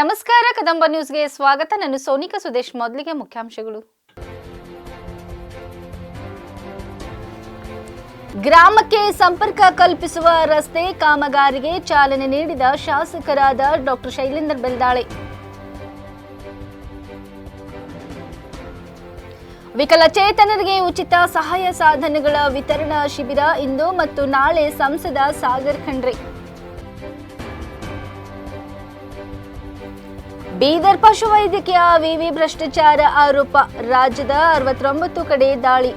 ನಮಸ್ಕಾರ ಕದಂಬ ನ್ಯೂಸ್ಗೆ ಸ್ವಾಗತ. ನಾನು ಸೋನಿಕಾ ಸುದೇಶ್. ಮೊದಲಿಗೆ ಮುಖ್ಯಾಂಶಗಳು. ಗ್ರಾಮಕ್ಕೆ ಸಂಪರ್ಕ ಕಲ್ಪಿಸುವ ರಸ್ತೆ ಕಾಮಗಾರಿಗೆ ಚಾಲನೆ ನೀಡಿದ ಶಾಸಕರಾದ ಡಾಕ್ಟರ್ ಶೈಲೇಂದ್ರ ಬೆಲ್ದಾಳೆ. ವಿಕಲಚೇತನರಿಗೆ ಉಚಿತ ಸಹಾಯ ಸಾಧನಗಳ ವಿತರಣಾ ಶಿಬಿರ ಇಂದು ಮತ್ತು ನಾಳೆ ಸಂಸದ ಸಾಗರ್ ಖಂಡ್ರೆ. ಬೀದರ್ ಪಶುವೈದ್ಯಕೀಯ ವಿವಿ ಭ್ರಷ್ಟಾಚಾರ ಆರೋಪ, ರಾಜ್ಯದ 69 ಕಡೆ ದಾಳಿ.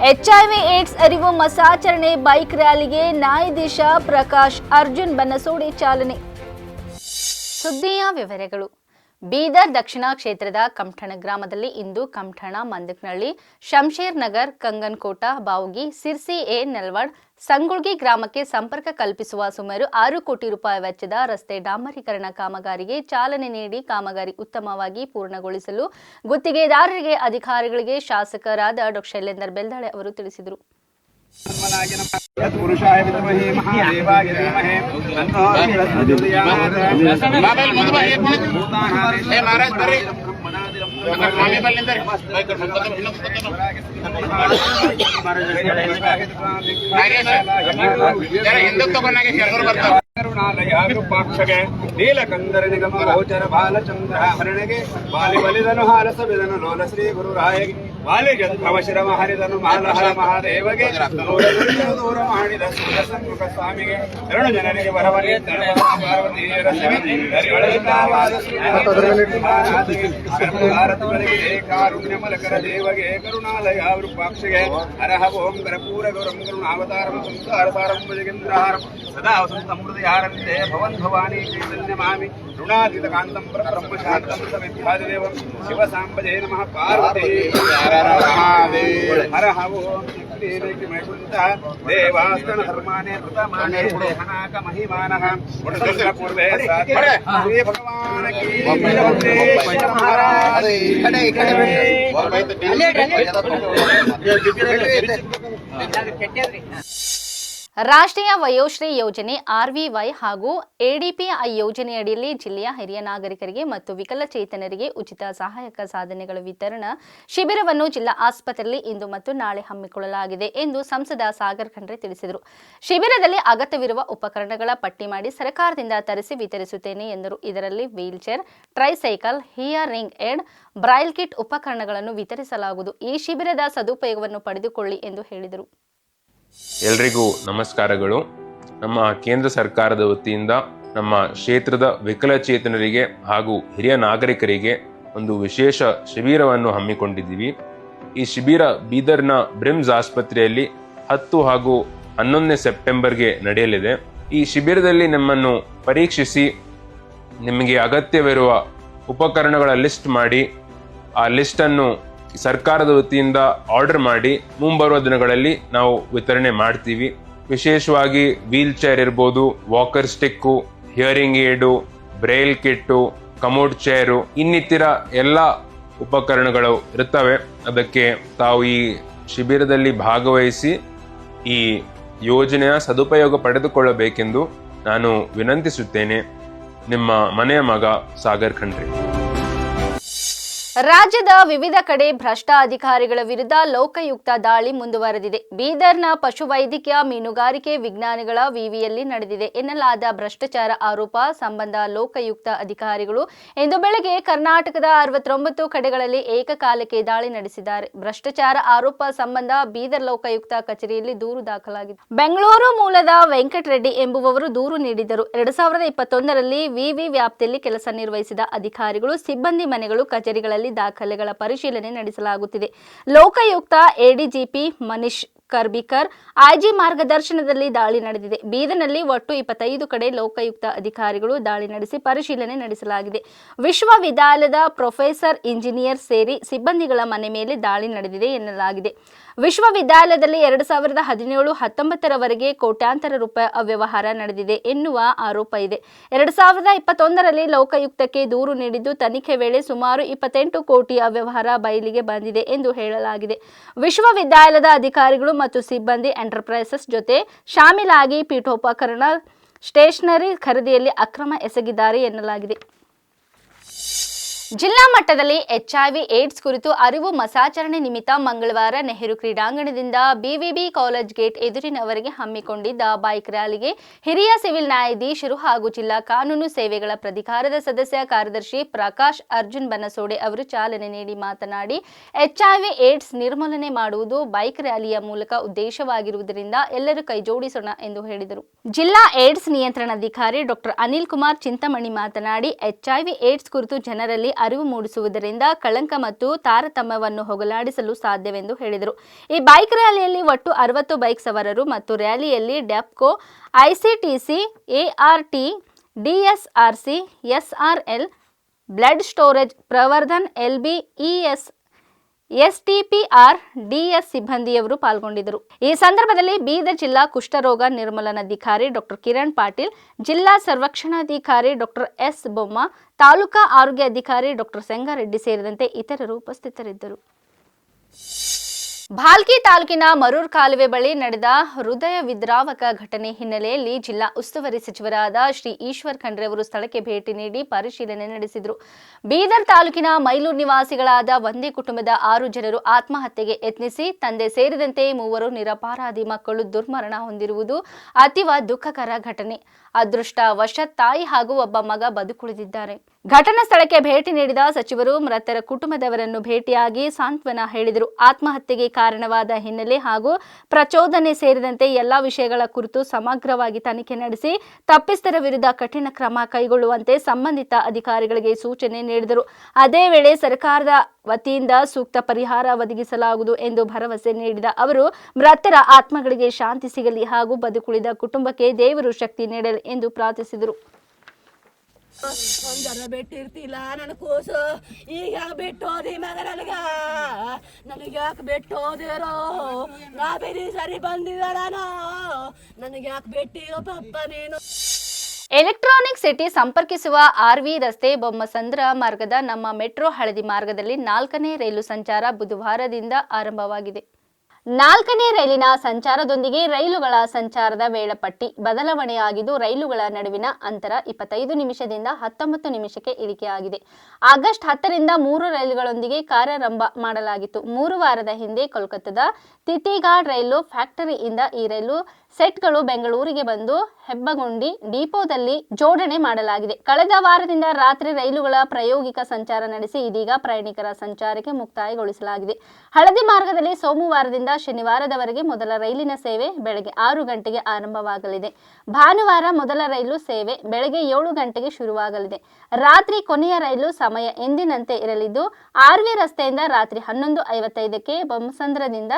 HIV ಏಡ್ಸ್ ಅರಿವು ಮಾಸಾಚರಣೆ ಬೈಕ್ ರ್ಯಾಲಿಗೆ ನ್ಯಾಯಾಧೀಶ ಪ್ರಕಾಶ್ ಅರ್ಜುನ್ ಬನ್ನಸೋಡೆ ಚಾಲನೆ. ಸುದ್ದಿಯ ವಿವರಗಳು. ಬೀದರ್ ದಕ್ಷಿಣ ಕ್ಷೇತ್ರದ ಕಮಠಣ ಗ್ರಾಮದಲ್ಲಿ ಇಂದು ಕಮಠಣ, ಮಂದಕನಹಳ್ಳಿ, ಶಂಷೇರ್ ನಗರ್, ಕಂಗನಕೋಟ, ಬಾವುಗಿ, ಸಿರ್ಸಿ ಎ ನೆಲವಾಡ್, ಸಂಗುಳ್ಗಿ ಗ್ರಾಮಕ್ಕೆ ಸಂಪರ್ಕ ಕಲ್ಪಿಸುವ ಸುಮಾರು 6 ಕೋಟಿ ರೂಪಾಯಿ ವೆಚ್ಚದ ರಸ್ತೆ ಡಾಂಬರೀಕರಣ ಕಾಮಗಾರಿಗೆ ಚಾಲನೆ ನೀಡಿ ಕಾಮಗಾರಿ ಉತ್ತಮವಾಗಿ ಪೂರ್ಣಗೊಳಿಸಲು ಗುತ್ತಿಗೆದಾರರಿಗೆ, ಅಧಿಕಾರಿಗಳಿಗೆ ಶಾಸಕರಾದ ಡಾ. ಶೈಲೇಂದ್ರ ಬೆಲ್ದಾಳೆ ಅವರು ತಿಳಿಸಿದರು. ಕರುಣಾಲಯಾಗುಪಾಕ್ಷಗೆ ನೀಲಕಂದರ ನಿಗಮ ಗೋಚರ ಬಾಲಚಂದ್ರ ಹರಣೆಗೆ ಬಾಲಿ ಬಲಿದನು ಹಾರಸವಿದನು ಲೋಲ ಶ್ರೀ ಗುರುರಾಯಗೆ ಬಾಲಿ ಜಂತ್ರವ ಶಿರಮ ಹರಿದನು ಮಾಲಹರ ಮಹಾದೇವಗೆ ದೂರ ಮಾಡಿದ ಸುಖ ಸ್ವಾಮಿಗೆ ಕರುಣ ಜನರಿಗೆ ಬರವನಿ ಭಾರತಗಳಿಗೆ ಕಾರುಣ್ಯ ಮಲಕರ ದೇವಗೆ ಕರುಣಾಲಯ ವೃಪಾಕ್ಷಗೆ ಹರಹ ಓಂ ಕರಪೂರ ಗೌರಂ ಕರುಣಾವತಾರಂ ಸಂಸಾರ ಸಾರಂ ಭುಜಗೇಂದ್ರಹಾರಂ ಸದಾ ವಸಂತಮೃತಯಾರಂತೆ ಭವನ್ ಭವಾನಿ ಚೈತನ್ಯಮಾಮಿ ಋಣಾತೀತ ಕಾಂತಂ ಬ್ರಹ್ಮ ಶಾಂತಂ ಸವಿದ್ಯಾದೇವಂ ಶಿವ ಸಾಂಬಜೇ ನಮಃ ಪಾರ್ವತಿ ಹರ ಓಂ ಮೈಕುಂಠ ದೇವಾಸ್ತನ ಧರ್ಮಾನೇ ಕೃತಮಾನೇ ದೇಹನಾಕ ಮಹಿಮಾನಃ ಪೂರ್ವೇ ಶ್ರೀ ಭಗವಾನ ಕೀ ಮಹಾರಾಜ ರಾಷ್ಟ್ರೀಯ ವಯೋಶ್ರೀ ಯೋಜನೆ RVY ಹಾಗೂ ADPI ಯೋಜನೆಯಡಿಯಲ್ಲಿ ಜಿಲ್ಲೆಯ ಹಿರಿಯ ನಾಗರಿಕರಿಗೆ ಮತ್ತು ವಿಕಲಚೇತನರಿಗೆ ಉಚಿತ ಸಹಾಯಕ ಸಾಧನೆಗಳ ವಿತರಣಾ ಶಿಬಿರವನ್ನು ಜಿಲ್ಲಾ ಆಸ್ಪತ್ರೆಯಲ್ಲಿ ಇಂದು ಮತ್ತು ನಾಳೆ ಹಮ್ಮಿಕೊಳ್ಳಲಾಗಿದೆ ಎಂದು ಸಂಸದ ಸಾಗರ್ ಖಂಡ್ರೆ ತಿಳಿಸಿದರು. ಶಿಬಿರದಲ್ಲಿ ಅಗತ್ಯವಿರುವ ಉಪಕರಣಗಳ ಪಟ್ಟಿ ಮಾಡಿ ಸರ್ಕಾರದಿಂದ ತರಿಸಿ ವಿತರಿಸುತ್ತೇನೆ ಎಂದರು. ಇದರಲ್ಲಿ wheelchair, tricycle, hearing aid, braille kit ಉಪಕರಣಗಳನ್ನು ವಿತರಿಸಲಾಗುವುದು. ಈ ಶಿಬಿರದ ಸದುಪಯೋಗವನ್ನು ಪಡೆದುಕೊಳ್ಳಿ ಎಂದು ಹೇಳಿದರು. ಎಲ್ರಿಗೂ ನಮಸ್ಕಾರಗಳು. ನಮ್ಮ ಕೇಂದ್ರ ಸರ್ಕಾರದ ವತಿಯಿಂದ ನಮ್ಮ ಕ್ಷೇತ್ರದ ವಿಕಲಚೇತನರಿಗೆ ಹಾಗೂ ಹಿರಿಯ ನಾಗರಿಕರಿಗೆ ಒಂದು ವಿಶೇಷ ಶಿಬಿರವನ್ನು ಹಮ್ಮಿಕೊಂಡಿದ್ದೀವಿ. ಈ ಶಿಬಿರ ಬೀದರ್ನ ಬ್ರಿಮ್ಸ್ ಆಸ್ಪತ್ರೆಯಲ್ಲಿ 10 ಹಾಗೂ 11 ಸೆಪ್ಟೆಂಬರ್ಗೆ ನಡೆಯಲಿದೆ. ಈ ಶಿಬಿರದಲ್ಲಿ ನಮ್ಮನ್ನು ಪರೀಕ್ಷಿಸಿ ನಿಮಗೆ ಅಗತ್ಯವಿರುವ ಉಪಕರಣಗಳ ಲಿಸ್ಟ್ ಮಾಡಿ ಆ ಲಿಸ್ಟನ್ನು ಸರ್ಕಾರದ ವತಿಯಿಂದ ಆರ್ಡರ್ ಮಾಡಿ ಮುಂಬರುವ ದಿನಗಳಲ್ಲಿ ನಾವು ವಿತರಣೆ ಮಾಡ್ತೀವಿ. ವಿಶೇಷವಾಗಿ ವೀಲ್ ಚೇರ್ ಇರ್ಬೋದು, walker stick, hearing aid, braille kit, commode chair, ಇನ್ನಿತರ ಎಲ್ಲ ಉಪಕರಣಗಳು ಇರ್ತವೆ. ಅದಕ್ಕೆ ತಾವು ಈ ಶಿಬಿರದಲ್ಲಿ ಭಾಗವಹಿಸಿ ಈ ಯೋಜನೆಯ ಸದುಪಯೋಗ ಪಡೆದುಕೊಳ್ಳಬೇಕೆಂದು ನಾನು ವಿನಂತಿಸುತ್ತೇನೆ. ನಿಮ್ಮ ಮನೆಯ ಮಗ ಸಾಗರ್ ಖಂಡ್ರೆ. ರಾಜ್ಯದ ವಿವಿಧ ಕಡೆ ಭ್ರಷ್ಟ ಅಧಿಕಾರಿಗಳ ವಿರುದ್ಧ ಲೋಕಾಯುಕ್ತ ದಾಳಿ ಮುಂದುವರೆದಿದೆ. ಬೀದರ್ನ ಪಶುವೈದ್ಯಕೀಯ ಮೀನುಗಾರಿಕೆ ವಿಜ್ಞಾನಿಗಳ ವಿವಿಯಲ್ಲಿ ನಡೆದಿದೆ ಎನ್ನಲಾದ ಭ್ರಷ್ಟಾಚಾರ ಆರೋಪ ಸಂಬಂಧ ಲೋಕಾಯುಕ್ತ ಅಧಿಕಾರಿಗಳು ಇಂದು ಬೆಳಗ್ಗೆ ಕರ್ನಾಟಕದ 69 ಕಡೆಗಳಲ್ಲಿ ಏಕಕಾಲಕ್ಕೆ ದಾಳಿ ನಡೆಸಿದ್ದಾರೆ. ಭ್ರಷ್ಟಾಚಾರ ಆರೋಪ ಸಂಬಂಧ ಬೀದರ್ ಲೋಕಾಯುಕ್ತ ಕಚೇರಿಯಲ್ಲಿ ದೂರು ದಾಖಲಾಗಿದೆ. ಬೆಂಗಳೂರು ಮೂಲದ ವೆಂಕಟರೆಡ್ಡಿ ಎಂಬುವವರು ದೂರು ನೀಡಿದ್ದರು. 2021ರಲ್ಲಿ ವಿವಿ ವ್ಯಾಪ್ತಿಯಲ್ಲಿ ಕೆಲಸ ನಿರ್ವಹಿಸಿದ ಅಧಿಕಾರಿಗಳು, ಸಿಬ್ಬಂದಿ ಮನೆಗಳು, ಕಚೇರಿಗಳಲ್ಲಿ ದಾಖಲೆಗಳ ಪರಿಶೀಲನೆ ನಡೆಸಲಾಗುತ್ತಿದೆ. ಲೋಕಾಯುಕ್ತ ಎಡಿಜಿಪಿ ಮನೀಶ್ ಕರ್ಬಿಕರ್ ಐಜಿ ಮಾರ್ಗದರ್ಶನದಲ್ಲಿ ದಾಳಿ ನಡೆದಿದೆ. ಬೀದರ್ನಲ್ಲಿ ಒಟ್ಟು 25 ಕಡೆ ಲೋಕಾಯುಕ್ತ ಅಧಿಕಾರಿಗಳು ದಾಳಿ ನಡೆಸಿ ಪರಿಶೀಲನೆ ನಡೆಸಲಾಗಿದೆ. ವಿಶ್ವವಿದ್ಯಾಲಯದ ಪ್ರೊಫೆಸರ್, ಇಂಜಿನಿಯರ್ ಸೇರಿ ಸಿಬ್ಬಂದಿಗಳ ಮನೆ ಮೇಲೆ ದಾಳಿ ನಡೆದಿದೆ ಎನ್ನಲಾಗಿದೆ. ವಿಶ್ವವಿದ್ಯಾಲಯದಲ್ಲಿ 2017-19ರವರೆಗೆ ಕೋಟ್ಯಾಂತರ ರೂಪಾಯಿ ಅವ್ಯವಹಾರ ನಡೆದಿದೆ ಎನ್ನುವ ಆರೋಪ ಇದೆ. 2021ರಲ್ಲಿ ಲೋಕಾಯುಕ್ತಕ್ಕೆ ದೂರು ನೀಡಿದ್ದು, ತನಿಖೆ ವೇಳೆ ಸುಮಾರು 28 ಕೋಟಿ ಅವ್ಯವಹಾರ ಬಯಲಿಗೆ ಬಂದಿದೆ ಎಂದು ಹೇಳಲಾಗಿದೆ. ವಿಶ್ವವಿದ್ಯಾಲಯದ ಅಧಿಕಾರಿಗಳು ಮತ್ತು ಸಿಬ್ಬಂದಿ ಎಂಟರ್ಪ್ರೈಸಸ್ ಜೊತೆ ಶಾಮೀಲಾಗಿ ಪೀಠೋಪಕರಣ ಸ್ಟೇಷನರಿ ಖರೀದಿಯಲ್ಲಿ ಅಕ್ರಮ ಎಸಗಿದ್ದಾರೆ ಎನ್ನಲಾಗಿದೆ. ಜಿಲ್ಲಾ ಮಟ್ಟದಲ್ಲಿ HIV ಏಡ್ಸ್ ಕುರಿತು ಅರಿವು ಮಾಸಾಚರಣೆ ನಿಮಿತ್ತ ಮಂಗಳವಾರ ನೆಹರು ಕ್ರೀಡಾಂಗಣದಿಂದ BVB ಕಾಲೇಜ್ ಗೇಟ್ ಎದುರಿನವರೆಗೆ ಹಮ್ಮಿಕೊಂಡಿದ್ದ ಬೈಕ್ ರ್ಯಾಲಿಗೆ ಹಿರಿಯ ಸಿವಿಲ್ ನ್ಯಾಯಾಧೀಶರು ಹಾಗೂ ಜಿಲ್ಲಾ ಕಾನೂನು ಸೇವೆಗಳ ಪ್ರಾಧಿಕಾರದ ಸದಸ್ಯ ಕಾರ್ಯದರ್ಶಿ ಪ್ರಕಾಶ್ ಅರ್ಜುನ್ ಬನಸೋಡೆ ಅವರು ಚಾಲನೆ ನೀಡಿ ಮಾತನಾಡಿ, HIV ಏಡ್ಸ್ ನಿರ್ಮೂಲನೆ ಮಾಡುವುದು ಬೈಕ್ ರ್ಯಾಲಿಯ ಮೂಲಕ ಉದ್ದೇಶವಾಗಿರುವುದರಿಂದ ಎಲ್ಲರೂ ಕೈಜೋಡಿಸೋಣ ಎಂದು ಹೇಳಿದರು. ಜಿಲ್ಲಾ ಏಡ್ಸ್ ನಿಯಂತ್ರಣಾಧಿಕಾರಿ ಡಾಕ್ಟರ್ ಅನಿಲ್ ಕುಮಾರ್ ಚಿಂತಾಮಣಿ ಮಾತನಾಡಿ, HIV ಏಡ್ಸ್ ಕುರಿತು ಜನರಲ್ಲಿ ಅರಿವು ಮೂಡಿಸುವುದರಿಂದ ಕಳಂಕ ಮತ್ತು ತಾರತಮ್ಯವನ್ನು ಹೋಗಲಾಡಿಸಲು ಸಾಧ್ಯವೆಂದು ಹೇಳಿದರು. ಈ ಬೈಕ್ ರ್ಯಾಲಿಯಲ್ಲಿ ಒಟ್ಟು 60 ಬೈಕ್ ಸವಾರರು ಮತ್ತು ರ್ಯಾಲಿಯಲ್ಲಿ DAPCO, ICTC, ART, DSRC, SRL, blood storage, Pravardhan, LB, ES, STPR, DS ಸಿಬ್ಬಂದಿಯವರು ಪಾಲ್ಗೊಂಡಿದ್ದರು. ಈ ಸಂದರ್ಭದಲ್ಲಿ ಬೀದರ್ ಜಿಲ್ಲಾ ಕುಷ್ಠರೋಗ ನಿರ್ಮೂಲನಾಧಿಕಾರಿ ಡಾಕ್ಟರ್ ಕಿರಣ್ ಪಾಟೀಲ್, ಜಿಲ್ಲಾ ಸರ್ವೇಕ್ಷಣಾಧಿಕಾರಿ ಡಾಕ್ಟರ್ S ಬೊಮ್ಮ, ತಾಲೂಕಾ ಆರೋಗ್ಯ ಅಧಿಕಾರಿ ಡಾಕ್ಟರ್ ಸಂಗಾರೆಡ್ಡಿ ಸೇರಿದಂತೆ ಇತರರು ಉಪಸ್ಥಿತರಿದ್ದರು. ಭಾಲ್ಕಿ ತಾಲೂಕಿನ ಮರೂರ್ ಕಾಲುವೆ ಬಳಿ ನಡೆದ ಹೃದಯ ವಿದ್ರಾವಕ ಘಟನೆ ಹಿನ್ನೆಲೆಯಲ್ಲಿ ಜಿಲ್ಲಾ ಉಸ್ತುವಾರಿ ಸಚಿವರಾದ ಶ್ರೀ ಈಶ್ವರ್ ಖಂಡ್ರೆ ಅವರು ಸ್ಥಳಕ್ಕೆ ಭೇಟಿ ನೀಡಿ ಪರಿಶೀಲನೆ ನಡೆಸಿದರು. ಬೀದರ್ ತಾಲೂಕಿನ ಮೈಲೂರು ನಿವಾಸಿಗಳಾದ ಒಂದೇ ಕುಟುಂಬದ 6 ಜನರು ಆತ್ಮಹತ್ಯೆಗೆ ಯತ್ನಿಸಿ ತಂದೆ ಸೇರಿದಂತೆ 3 ನಿರಪರಾಧಿ ಮಕ್ಕಳು ದುರ್ಮರಣ ಹೊಂದಿರುವುದು ಅತೀವ ದುಃಖಕರ ಘಟನೆ. ಅದೃಷ್ಟವಶಾತ್ ತಾಯಿ ಹಾಗೂ ಒಬ್ಬ ಮಗ ಬದುಕುಳಿದಿದ್ದಾರೆ. ಘಟನಾ ಸ್ಥಳಕ್ಕೆ ಭೇಟಿ ನೀಡಿದ ಸಚಿವರು ಮೃತರ ಕುಟುಂಬದವರನ್ನು ಭೇಟಿಯಾಗಿ ಸಾಂತ್ವನ ಹೇಳಿದರು. ಆತ್ಮಹತ್ಯೆಗೆ ಕಾರಣವಾದ ಹಿನ್ನೆಲೆ ಹಾಗೂ ಪ್ರಚೋದನೆ ಸೇರಿದಂತೆ ಎಲ್ಲಾ ವಿಷಯಗಳ ಕುರಿತು ಸಮಗ್ರವಾಗಿ ತನಿಖೆ ನಡೆಸಿ ತಪ್ಪಿಸ್ಥರ ವಿರುದ್ಧ ಕಠಿಣ ಕ್ರಮ ಕೈಗೊಳ್ಳುವಂತೆ ಸಂಬಂಧಿತ ಅಧಿಕಾರಿಗಳಿಗೆ ಸೂಚನೆ ನೀಡಿದರು. ಅದೇ ವೇಳೆ ಸರ್ಕಾರದ ವತಿಯಿಂದ ಸೂಕ್ತ ಪರಿಹಾರ ಒದಗಿಸಲಾಗುವುದು ಎಂದು ಭರವಸೆ ನೀಡಿದ ಅವರು ಮೃತರ ಆತ್ಮಗಳಿಗೆ ಶಾಂತಿ ಸಿಗಲಿ ಹಾಗೂ ಬದುಕುಳಿದ ಕುಟುಂಬಕ್ಕೆ ದೇವರು ಶಕ್ತಿ ನೀಡಲಿ ಎಂದು ಪ್ರಾರ್ಥಿಸಿದರು. ಒಂದರ ಬಿಟ್ಟಿರ್ತಿಲ್ಲ ನನ್ನ ಕೂಸು, ಈಗ ಯಾಕೆ ಬಿಟ್ಟೋದಿ ಮಗ ನನಗೆ ಯಾಕೆ ಬಿಟ್ಟೋದಿರೋ, ನಾ ಬೇರೆ ಸರಿ ಬಂದಿದಾರ ನನಗೆ ಯಾಕೆ ಬಿಟ್ಟಿರೋ ಪಪ್ಪ ನೀನು. ಎಲೆಕ್ಟ್ರಾನಿಕ್ ಸಿಟಿ ಸಂಪರ್ಕಿಸುವ RV ರಸ್ತೆ ಬೊಮ್ಮಸಂದ್ರ ಮಾರ್ಗದ ನಮ್ಮ ಮೆಟ್ರೋ ಹಳದಿ ಮಾರ್ಗದಲ್ಲಿ 4ನೇ ರೈಲು ಸಂಚಾರ ಬುಧವಾರದಿಂದ ಆರಂಭವಾಗಿದೆ. 4ನೇ ರೈಲಿನ ಸಂಚಾರದೊಂದಿಗೆ ರೈಲುಗಳ ಸಂಚಾರದ ವೇಳಾಪಟ್ಟಿ ಬದಲಾವಣೆಯಾಗಿದ್ದು ರೈಲುಗಳ ನಡುವಿನ ಅಂತರ 25 ನಿಮಿಷದಿಂದ 19 ನಿಮಿಷಕ್ಕೆ ಇಳಿಕೆಯಾಗಿದೆ. ಆಗಸ್ಟ್ 10ರಿಂದ 3 ರೈಲುಗಳೊಂದಿಗೆ ಕಾರ್ಯಾರಂಭ ಮಾಡಲಾಗಿತ್ತು. 3 ವಾರದ ಹಿಂದೆ ಕೋಲ್ಕತ್ತಾದ ತಿತಿಗಾಡ್ ರೈಲು ಫ್ಯಾಕ್ಟರಿಯಿಂದ ಈ ರೈಲು ಸೆಟ್ಗಳು ಬೆಂಗಳೂರಿಗೆ ಬಂದು ಹೆಬ್ಬಗುಂಡಿ ಡಿಪೋದಲ್ಲಿ ಜೋಡಣೆ ಮಾಡಲಾಗಿದೆ. ಕಳೆದ ವಾರದಿಂದ ರಾತ್ರಿ ರೈಲುಗಳ ಪ್ರಾಯೋಗಿಕ ಸಂಚಾರ ನಡೆಸಿ ಇದೀಗ ಪ್ರಯಾಣಿಕರ ಸಂಚಾರಕ್ಕೆ ಮುಕ್ತಾಯಗೊಳಿಸಲಾಗಿದೆ. ಹಳದಿ ಮಾರ್ಗದಲ್ಲಿ ಸೋಮವಾರದಿಂದ ಶನಿವಾರದವರೆಗೆ ಮೊದಲ ರೈಲಿನ ಸೇವೆ ಬೆಳಗ್ಗೆ 6 ಗಂಟೆಗೆ ಆರಂಭವಾಗಲಿದೆ. ಭಾನುವಾರ ಮೊದಲ ರೈಲು ಸೇವೆ ಬೆಳಗ್ಗೆ 7 ಗಂಟೆಗೆ ಶುರುವಾಗಲಿದೆ. ರಾತ್ರಿ ಕೊನೆಯ ರೈಲು ಸಮಯ ಎಂದಿನಂತೆ ಇರಲಿದ್ದು RV ರಸ್ತೆಯಿಂದ ರಾತ್ರಿ 11:55ಕ್ಕೆ, ಬೊಮ್ಮಸಂದ್ರದಿಂದ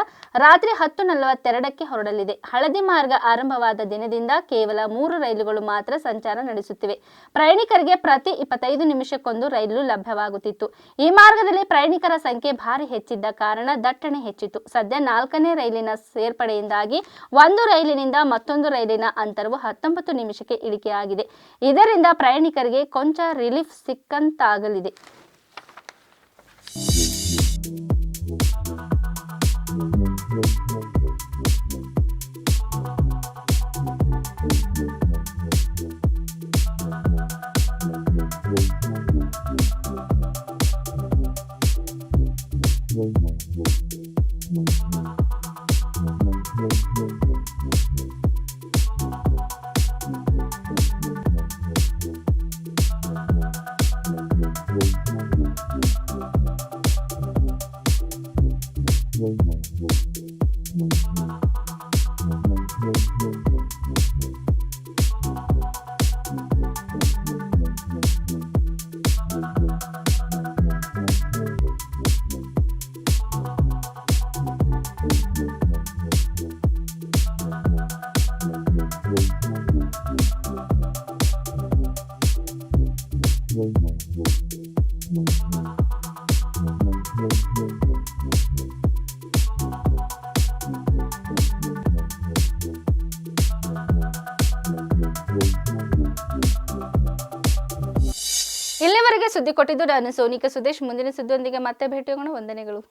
ರಾತ್ರಿ 10:42ಕ್ಕೆ ಹೊರಡಲಿದೆ. ಹಳದಿ ಮಾರ್ಗ ಆರಂಭವಾದ ದಿನದಿಂದ ಕೇವಲ 3 ರೈಲುಗಳು ಮಾತ್ರ ಸಂಚಾರ ನಡೆಸುತ್ತಿವೆ. ಪ್ರಯಾಣಿಕರಿಗೆ ಪ್ರತಿ 25 ನಿಮಿಷಕ್ಕೊಂದು ರೈಲು ಲಭ್ಯವಾಗುತ್ತಿತ್ತು. ಈ ಮಾರ್ಗದಲ್ಲಿ ಪ್ರಯಾಣಿಕರ ಸಂಖ್ಯೆ ಭಾರಿ ಹೆಚ್ಚಿದ್ದ ಕಾರಣ ದಟ್ಟಣೆ ಹೆಚ್ಚಿತು. ಸದ್ಯ 4ನೇ ರೈಲಿನ ಸೇರ್ಪಡೆಯಿಂದಾಗಿ ಒಂದು ರೈಲಿನಿಂದ ಮತ್ತೊಂದು ರೈಲಿನ ಅಂತರವು 19 ನಿಮಿಷಕ್ಕೆ ಇಳಿಕೆಯಾಗಿದೆ. ಇದರಿಂದ ಪ್ರಯಾಣಿಕರಿಗೆ ಕೊಂಚ ರಿಲೀಫ್ ಸಿಕ್ಕಂತಾಗಲಿದೆ. ಇಲ್ಲಿವರೆಗೆ ಸುದ್ದಿ ಕೊಟ್ಟಿದ್ದು ನಾನು ಸೋನಿಕಾ ಸುದೇಶ್. ಮುಂದಿನ ಸುದ್ದಿಯೊಂದಿಗೆ ಮತ್ತೆ ಭೇಟಿಯಾಗೋಣ. ವಂದನೆಗಳು.